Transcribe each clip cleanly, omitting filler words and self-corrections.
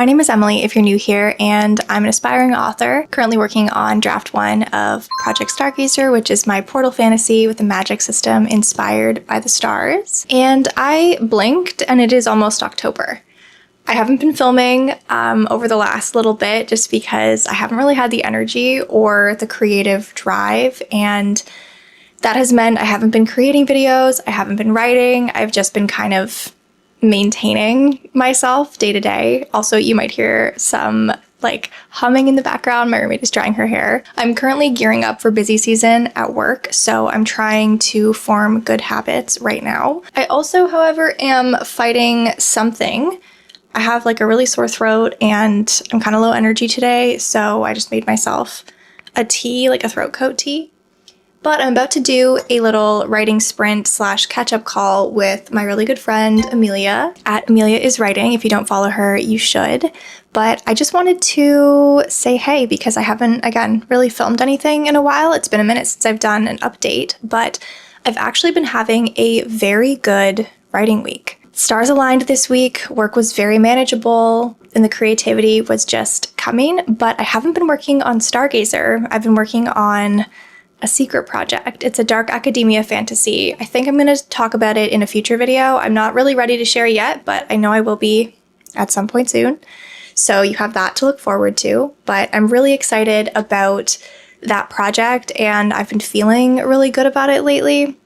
My name is Emily if you're new here, and I'm an aspiring author, currently working on draft 1 of Project Stargazer, which is my portal fantasy with a magic system inspired by the stars. And I blinked and it is almost October. I haven't been filming over the last little bit just because I haven't really had the energy or the creative drive, and that has meant I haven't been creating videos, I haven't been writing, I've just been kind of maintaining myself day to day. Also, you might hear some humming in the background. My roommate is drying her hair. I'm currently gearing up for busy season at work, so I'm trying to form good habits right now. I also, however, am fighting something. I have a really sore throat and I'm kind of low energy today, so I just made myself a tea, a throat coat tea. But I'm about to do a little writing sprint / catch-up call with my really good friend, Amelia, at Amelia is Writing. If you don't follow her, you should. But I just wanted to say hey, because I haven't, again, really filmed anything in a while. It's been a minute since I've done an update, but I've actually been having a very good writing week. Stars aligned this week, work was very manageable, and the creativity was just coming, but I haven't been working on Stargazer. I've been working on a secret project. It's a dark academia fantasy. I think I'm going to talk about it in a future video. I'm not really ready to share yet, but I know I will be at some point soon. So you have that to look forward to. But I'm really excited about that project, and I've been feeling really good about it lately.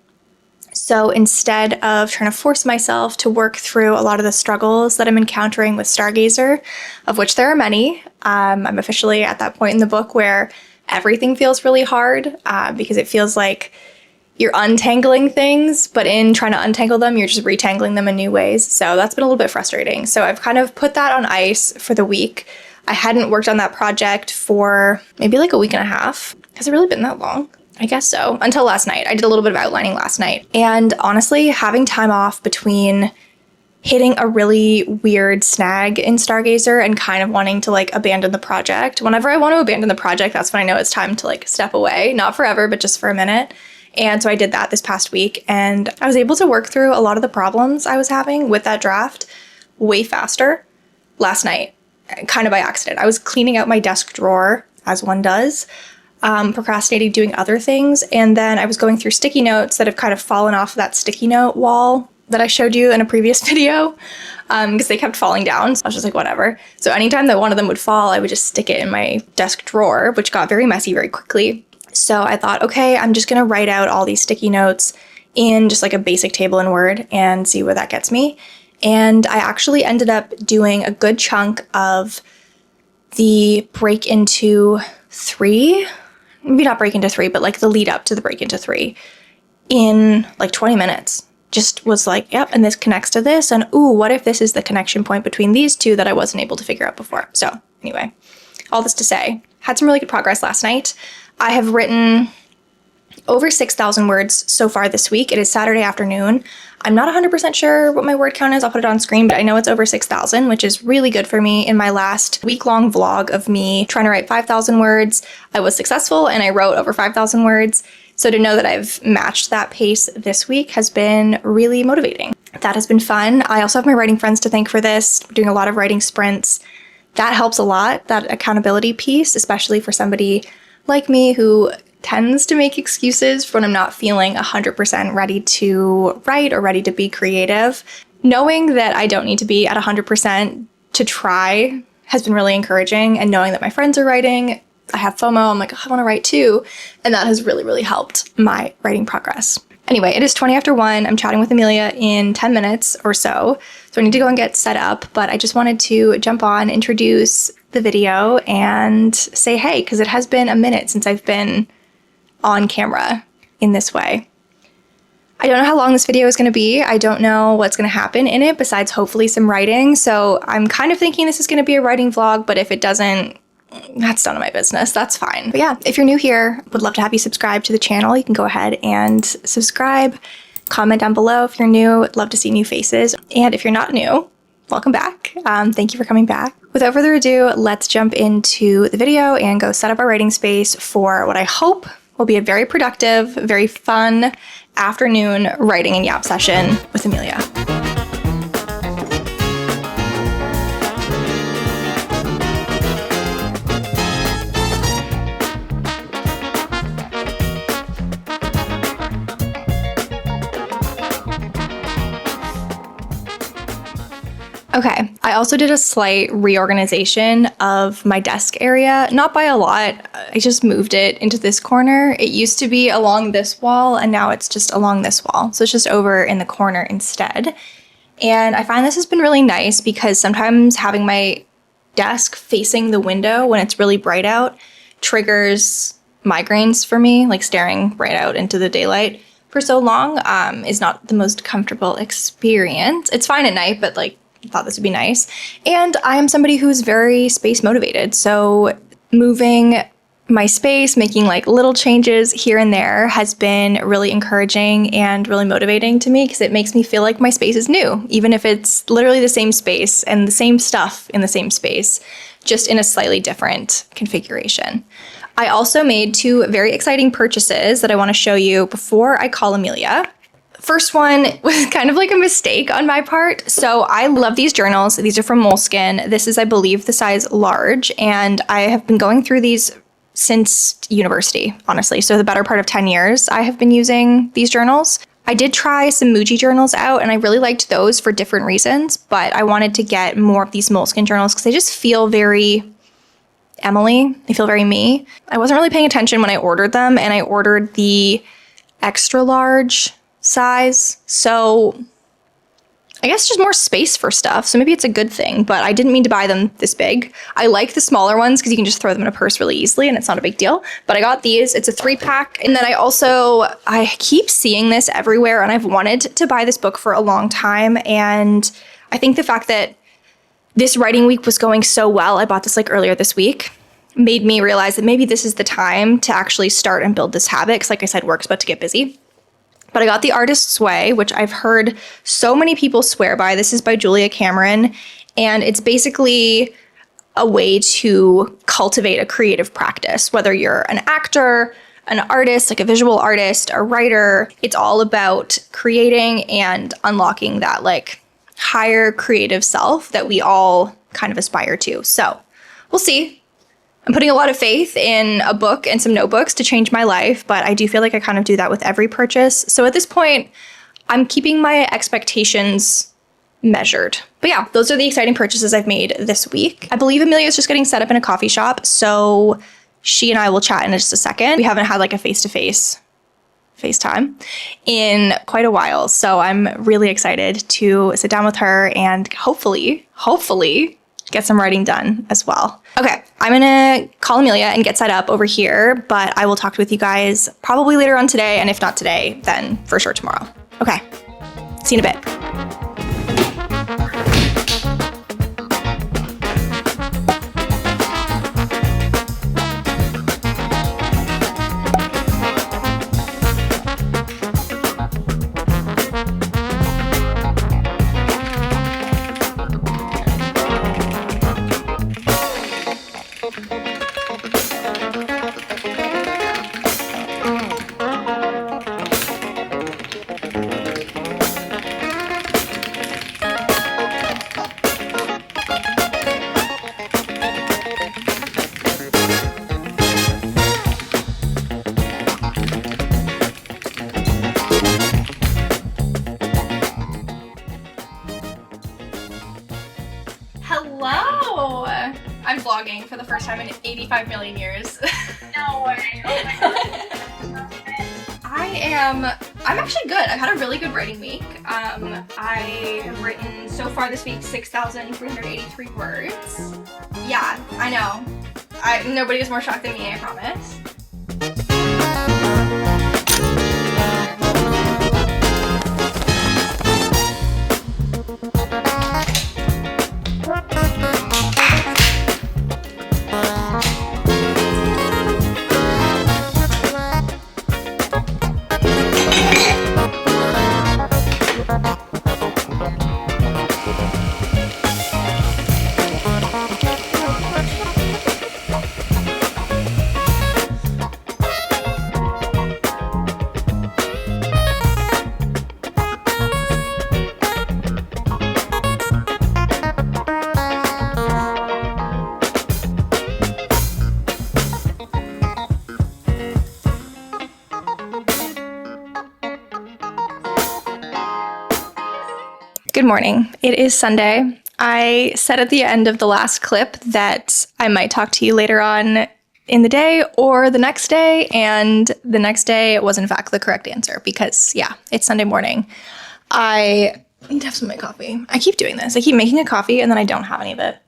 So instead of trying to force myself to work through a lot of the struggles that I'm encountering with Stargazer, of which there are many, I'm officially at that point in the book where everything feels really hard because it feels like you're untangling things, but in trying to untangle them, you're just retangling them in new ways. So that's been a little bit frustrating. So I've kind of put that on ice for the week. I hadn't worked on that project for maybe a week and a half. Has it really been that long? I guess so. Until last night. I did a little bit of outlining last night. And honestly, having time off between hitting a really weird snag in Stargazer and kind of wanting to abandon the project. Whenever I want to abandon the project, that's when I know it's time to step away. Not forever, but just for a minute. And so I did that this past week, and I was able to work through a lot of the problems I was having with that draft way faster last night, kind of by accident. I was cleaning out my desk drawer, as one does, procrastinating doing other things, and then I was going through sticky notes that have kind of fallen off of that sticky note wall that I showed you in a previous video, because they kept falling down. So I was just whatever. So anytime that one of them would fall, I would just stick it in my desk drawer, which got very messy very quickly. So I thought, okay, I'm just gonna write out all these sticky notes in just a basic table in Word and see where that gets me. And I actually ended up doing a good chunk of the break into 3, maybe not break into 3, but the lead up to the break into 3 in 20 minutes. Just was yep, and this connects to this, and ooh, what if this is the connection point between these two that I wasn't able to figure out before? So anyway, all this to say, had some really good progress last night. I have written over 6,000 words so far this week. It is Saturday afternoon. I'm not 100% sure what my word count is. I'll put it on screen, but I know it's over 6,000, which is really good for me. In my last week-long vlog of me trying to write 5,000 words, I was successful and I wrote over 5,000 words. So to know that I've matched that pace this week has been really motivating. That has been fun. I also have my writing friends to thank for this. We're doing a lot of writing sprints. That helps a lot, that accountability piece, especially for somebody like me who tends to make excuses for when I'm not feeling 100% ready to write or ready to be creative. Knowing that I don't need to be at 100% to try has been really encouraging, and knowing that my friends are writing, I have FOMO, I'm I want to write too, and that has really, really helped my writing progress. Anyway, it is 20 after 1. I'm chatting with Amelia in 10 minutes or so I need to go and get set up, but I just wanted to jump on, introduce the video, and say hey, because it has been a minute since I've been on camera in this way. I don't know how long this video is going to be. I don't know what's going to happen in it besides hopefully some writing, so I'm kind of thinking this is going to be a writing vlog, but if it doesn't, that's none of my business. That's fine. But yeah, if you're new here, would love to have you subscribe to the channel. You can go ahead and subscribe. Comment down below if you're new. I'd love to see new faces. And if you're not new, welcome back. Thank you for coming back. Without further ado, let's jump into the video and go set up our writing space for what I hope will be a very productive, very fun afternoon writing and yap session with Amelia. Okay, I also did a slight reorganization of my desk area, not by a lot. I just moved it into this corner. It used to be along this wall, and now it's just along this wall. So it's just over in the corner instead. And I find this has been really nice because sometimes having my desk facing the window when it's really bright out triggers migraines for me, like staring right out into the daylight for so long is not the most comfortable experience. It's fine at night, but like, I thought this would be nice. And I am somebody who's very space motivated. So moving my space, making like little changes here and there has been really encouraging and really motivating to me because it makes me feel like my space is new, even if it's literally the same space and the same stuff in the same space, just in a slightly different configuration. I also made 2 very exciting purchases that I want to show you before I call Amelia. First one was kind of like a mistake on my part. So I love these journals. These are from Moleskine. This is, I believe, the size large, and I have been going through these since university, honestly. So the better part of 10 years, I have been using these journals. I did try some Muji journals out, and I really liked those for different reasons, but I wanted to get more of these Moleskine journals because they just feel very Emily. They feel very me. I wasn't really paying attention when I ordered them, and I ordered the extra large size, so I guess just more space for stuff, so maybe it's a good thing, but I didn't mean to buy them this big. I like the smaller ones because you can just throw them in a purse really easily and it's not a big deal, but I got these. It's a 3-pack, and then I keep seeing this everywhere, and I've wanted to buy this book for a long time, and I think the fact that this writing week was going so well, I bought this like earlier this week, made me realize that maybe this is the time to actually start and build this habit, because like I said, work's about to get busy. But I got The Artist's Way, which I've heard so many people swear by. This is by Julia Cameron, and it's basically a way to cultivate a creative practice. Whether you're an actor, an artist, like a visual artist, a writer, it's all about creating and unlocking that like higher creative self that we all kind of aspire to. So we'll see. I'm putting a lot of faith in a book and some notebooks to change my life, but I do feel like I kind of do that with every purchase. So at this point, I'm keeping my expectations measured. But yeah, those are the exciting purchases I've made this week. I believe Amelia is just getting set up in a coffee shop, so she and I will chat in just a second. We haven't had like a face-to-face FaceTime in quite a while, so I'm really excited to sit down with her and hopefully get some writing done as well. Okay, I'm gonna call Amelia and get set up over here, but I will talk with you guys probably later on today, and if not today, then for sure tomorrow. Okay, see you in a bit. Hello! I'm vlogging for the first time in 85 million years. No way. Oh my god. I'm actually good. I've had a really good writing week. I have written so far this week 6,383 words. Yeah, I know. Nobody is more shocked than me, I promise. Good morning. It is Sunday. I said at the end of the last clip that I might talk to you later on in the day or the next day, and the next day was in fact the correct answer because, yeah, it's Sunday morning. I need to have some of my coffee. I keep doing this. I keep making a coffee and then I don't have any of it.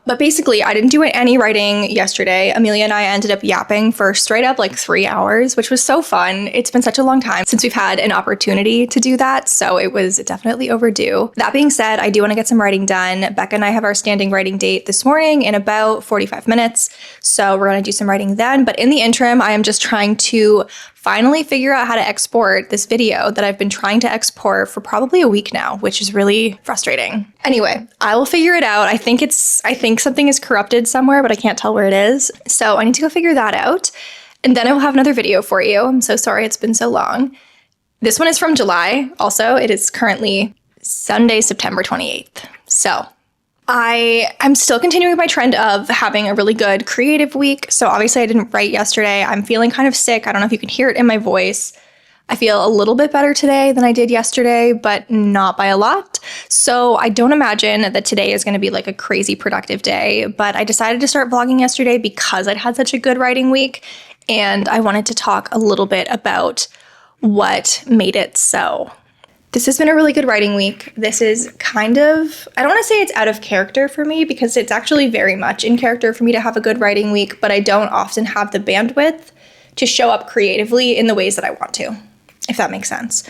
But basically, I didn't do any writing yesterday. Amelia and I ended up yapping for straight up like 3 hours, which was so fun. It's been such a long time since we've had an opportunity to do that, so it was definitely overdue. That being said, I do want to get some writing done. Becca and I have our standing writing date this morning in about 45 minutes, so we're going to do some writing then. But in the interim, I am just trying to finally figure out how to export this video that I've been trying to export for probably a week now, which is really frustrating. Anyway, I will figure it out. I think something is corrupted somewhere, but I can't tell where it is. So I need to go figure that out. And then I will have another video for you. I'm so sorry it's been so long. This one is from July. Also, it is currently Sunday, September 28th. So I'm still continuing my trend of having a really good creative week. So obviously I didn't write yesterday. I'm feeling kind of sick. I don't know if you can hear it in my voice. I feel a little bit better today than I did yesterday, but not by a lot. So I don't imagine that today is going to be like a crazy productive day, but I decided to start vlogging yesterday because I'd had such a good writing week. And I wanted to talk a little bit about what made it so. This has been a really good writing week. This is kind of, I don't want to say it's out of character for me because it's actually very much in character for me to have a good writing week, but I don't often have the bandwidth to show up creatively in the ways that I want to, if that makes sense.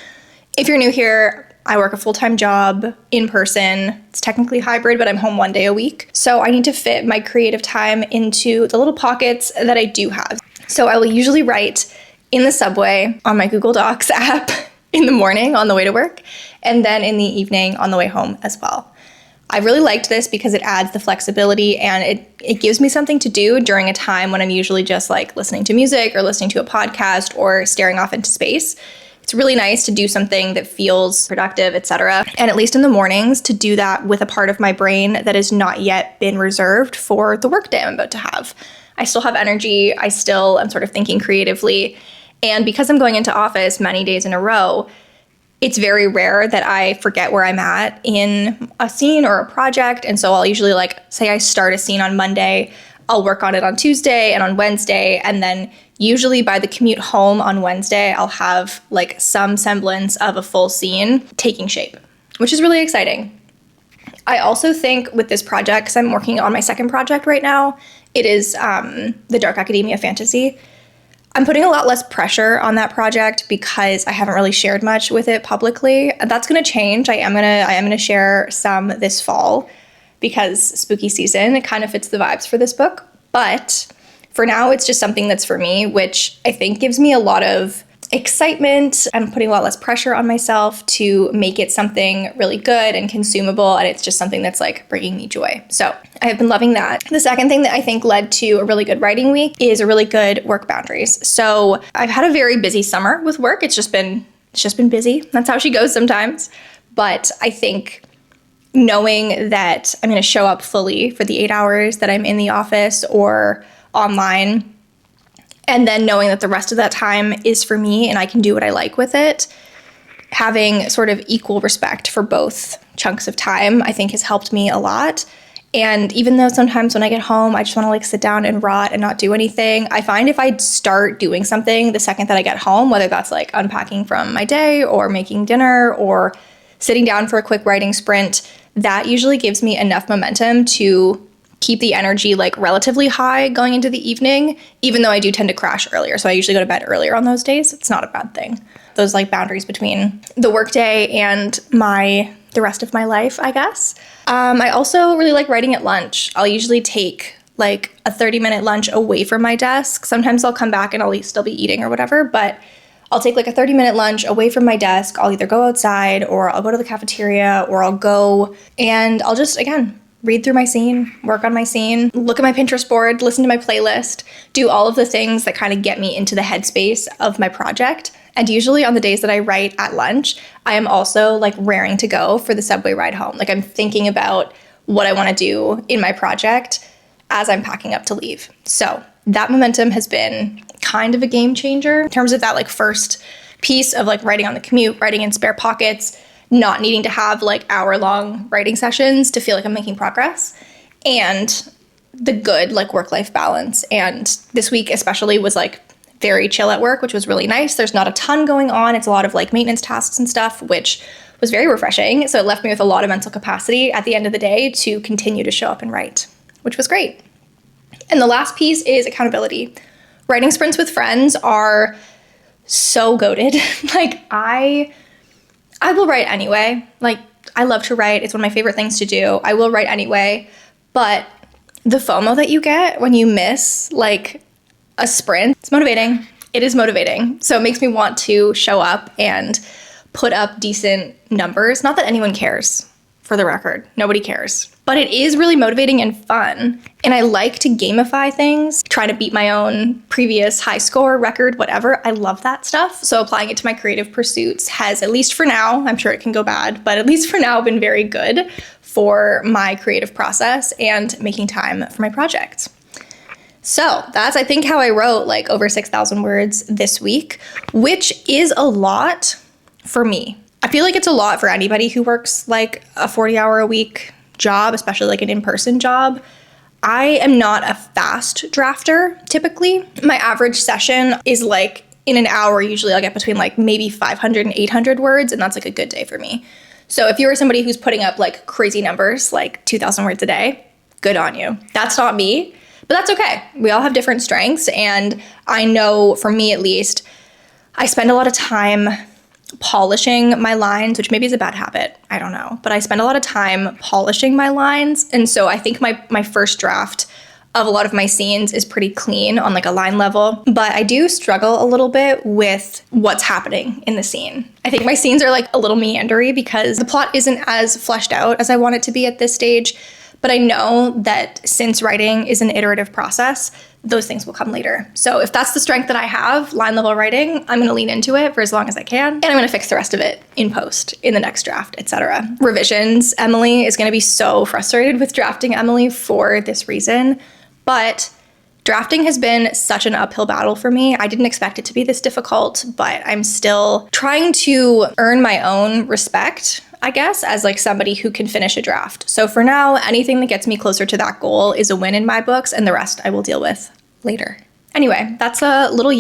If you're new here, I work a full-time job in person. It's technically hybrid, but I'm home 1 day a week. So I need to fit my creative time into the little pockets that I do have. So I will usually write in the subway on my Google Docs app in the morning on the way to work, and then in the evening on the way home as well. I really liked this because it adds the flexibility and it gives me something to do during a time when I'm usually just like listening to music or listening to a podcast or staring off into space. It's really nice to do something that feels productive, etc. And at least in the mornings, to do that with a part of my brain that has not yet been reserved for the workday I'm about to have. I still have energy. I still am sort of thinking creatively. And because I'm going into office many days in a row, it's very rare that I forget where I'm at in a scene or a project. And so I'll usually say I start a scene on Monday, I'll work on it on Tuesday and on Wednesday. And then usually by the commute home on Wednesday, I'll have some semblance of a full scene taking shape, which is really exciting. I also think with this project, because I'm working on my second project right now, it is the Dark Academia Fantasy. I'm putting a lot less pressure on that project because I haven't really shared much with it publicly. That's going to change. I am going to share some this fall because spooky season, it kind of fits the vibes for this book. But for now, it's just something that's for me, which I think gives me a lot of excitement. I'm putting a lot less pressure on myself to make it something really good and consumable, and it's just something that's bringing me joy. So I have been loving that. The second thing that I think led to a really good writing week is a really good work boundaries. So I've had a very busy summer with work. It's just been busy. That's how she goes sometimes. But I think knowing that I'm going to show up fully for the 8 hours that I'm in the office or online, and then knowing that the rest of that time is for me and I can do what I like with it, having sort of equal respect for both chunks of time, I think has helped me a lot. And even though sometimes when I get home, I just want to sit down and rot and not do anything, I find if I start doing something the second that I get home, whether that's unpacking from my day or making dinner or sitting down for a quick writing sprint, that usually gives me enough momentum to keep the energy relatively high going into the evening, even though I do tend to crash earlier. So I usually go to bed earlier on those days. It's not a bad thing. Those boundaries between the workday and the rest of my life, I guess. I also really like writing at lunch. I'll usually take a 30-minute lunch away from my desk. Sometimes I'll come back and I'll still be eating or whatever, but I'll take a 30-minute lunch away from my desk. I'll either go outside or I'll go to the cafeteria or I'll go and I'll just, again, read through my scene, work on my scene, look at my Pinterest board, listen to my playlist, do all of the things that kind of get me into the headspace of my project. And usually on the days that I write at lunch, I am also raring to go for the subway ride home. I'm thinking about what I want to do in my project as I'm packing up to leave. So that momentum has been kind of a game changer in terms of that first piece of writing on the commute, writing in spare pockets. not needing to have like hour-long writing sessions to feel like I'm making progress, and the good like work-life balance. And this week especially was like very chill at work, which was really nice. There's not a ton going on. It's a lot of like maintenance tasks and stuff, which was very refreshing. So it left me with a lot of mental capacity at the end of the day to continue to show up and write, which was great. And the last piece is accountability. Writing sprints with friends are so goated. Like I will write anyway. Like I love to write. It's one of my favorite things to do. I will write anyway. But the FOMO that you get when you miss like a sprint, it's motivating. It is motivating. So it makes me want to show up and put up decent numbers. Not that anyone cares, for the record. Nobody cares. But it is really motivating and fun. And I like to gamify things, try to beat my own previous high score, record, whatever. I love that stuff. So applying it to my creative pursuits has, at least for now, I'm sure it can go bad, but at least for now, been very good for my creative process and making time for my projects. So that's, I think, how I wrote like over 6,000 words this week, which is a lot for me. I feel like it's a lot for anybody who works like a 40-hour-a-week job, especially like an in-person job. I am not a fast drafter typically. My average session is like in an hour, usually I'll get between like maybe 500 and 800 words, and that's like a good day for me. So if you are somebody who's putting up like crazy numbers, like 2,000 words a day, good on you. That's not me. But that's okay. We all have different strengths. And I know for me, at least, I spend a lot of time polishing my lines, which maybe is a bad habit. I don't know. But I spend a lot of time polishing my lines. And so I think my first draft of a lot of my scenes is pretty clean on like a line level. But I do struggle a little bit with what's happening in the scene. I think my scenes are like a little meandery because the plot isn't as fleshed out as I want it to be at this stage. But I know that since writing is an iterative process, those things will come later. So if that's the strength that I have, line level writing, I'm gonna lean into it for as long as I can. And I'm gonna fix the rest of it in post, in the next draft, etc. Revisions, Emily is gonna be so frustrated with drafting Emily for this reason. But drafting has been such an uphill battle for me. I didn't expect it to be this difficult, but I'm still trying to earn my own respect, I guess, as like somebody who can finish a draft. So for now, anything that gets me closer to that goal is a win in my books, and the rest I will deal with later. Anyway, that's a little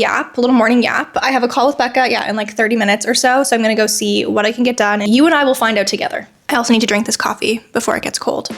morning yap. I have a call with Becca, in like 30 minutes or so. So I'm gonna go see what I can get done, and you and I will find out together. I also need to drink this coffee before it gets cold.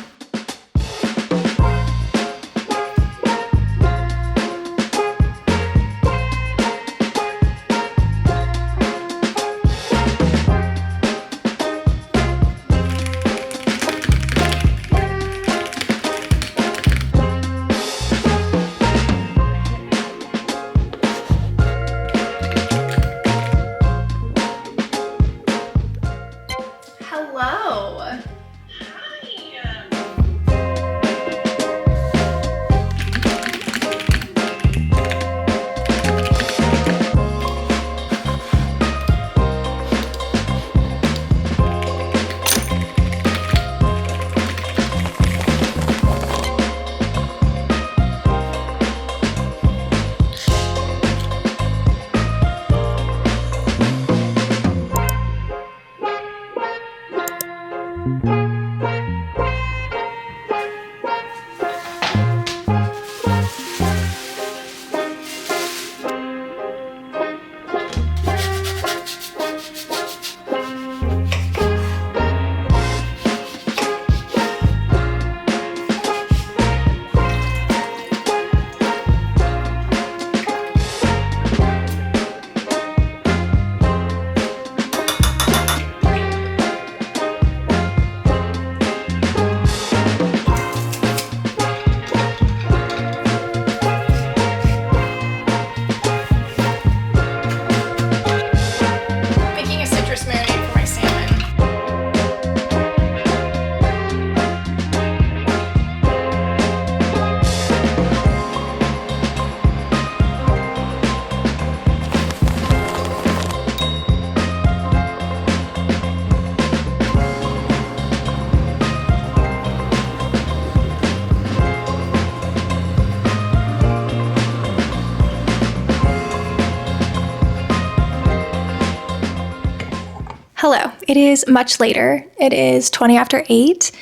Hello, it is much later. It is 20 after 8,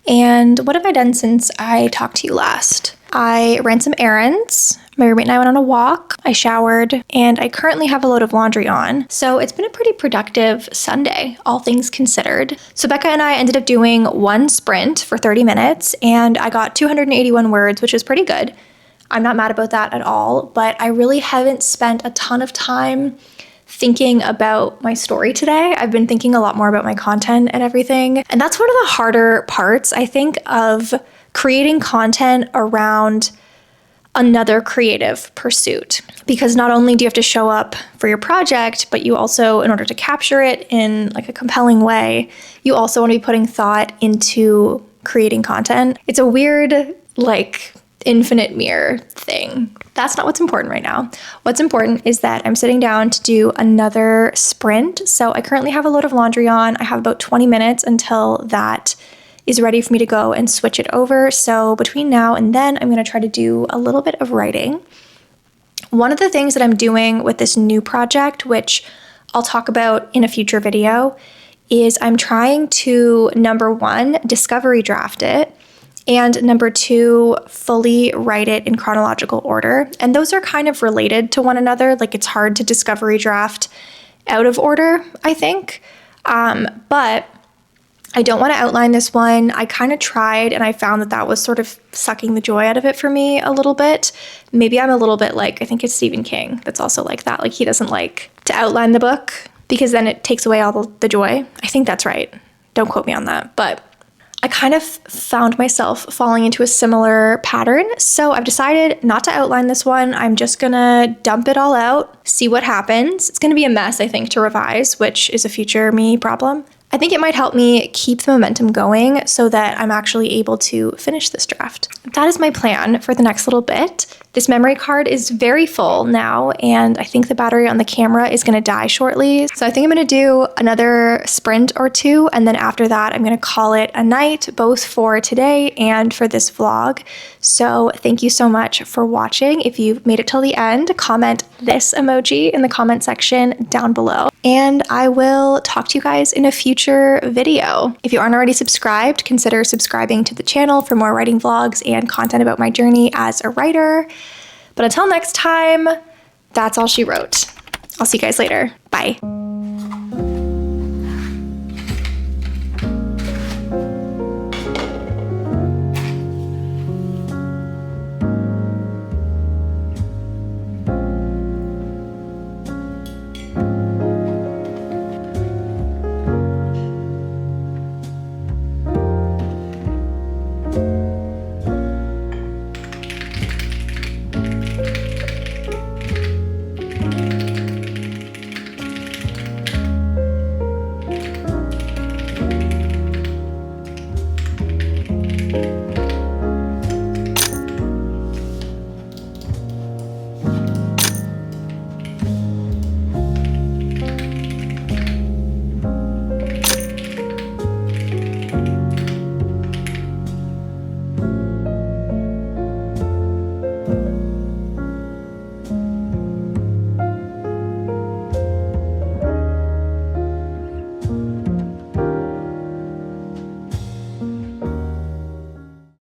and what have I done since I talked to you last? I ran some errands, my roommate and I went on a walk, I showered, and I currently have a load of laundry on. So it's been a pretty productive Sunday, all things considered. So Becca and I ended up doing one sprint for 30 minutes, and I got 281 words, which is pretty good. I'm not mad about that at all, but I really haven't spent a ton of time thinking about my story today. I've been thinking a lot more about my content and everything. And that's one of the harder parts, I think, of creating content around another creative pursuit. Because not only do you have to show up for your project, but you also, in order to capture it in like a compelling way, you also want to be putting thought into creating content. It's a weird, like, infinite mirror thing. That's not what's important right now. What's important is that I'm sitting down to do another sprint. So I currently have a load of laundry on. I have about 20 minutes until that is ready for me to go and switch it over. So between now and then, I'm going to try to do a little bit of writing. One of the things that I'm doing with this new project, which I'll talk about in a future video, is I'm trying to, number one, discovery draft it, and number two, fully write it in chronological order. And those are kind of related to one another. Like, it's hard to discovery draft out of order, I think. But I don't want to outline this one. I kind of tried, and I found that that was sort of sucking the joy out of it for me a little bit. Maybe I'm a little bit like, I think it's Stephen King that's also like that. Like, he doesn't like to outline the book because then it takes away all the joy. I think that's right. Don't quote me on that. But I kind of found myself falling into a similar pattern. So I've decided not to outline this one. I'm just gonna dump it all out, see what happens. It's gonna be a mess, I think, to revise, which is a future me problem. I think it might help me keep the momentum going so that I'm actually able to finish this draft. That is my plan for the next little bit. This memory card is very full now, and I think the battery on the camera is gonna die shortly. So I think I'm gonna do another sprint or two, and then after that, I'm gonna call it a night, both for today and for this vlog. So thank you so much for watching. If you've made it till the end, comment this emoji in the comment section down below. And I will talk to you guys in a future video. If you aren't already subscribed, consider subscribing to the channel for more writing vlogs and content about my journey as a writer. But until next time, that's all she wrote. I'll see you guys later. Bye.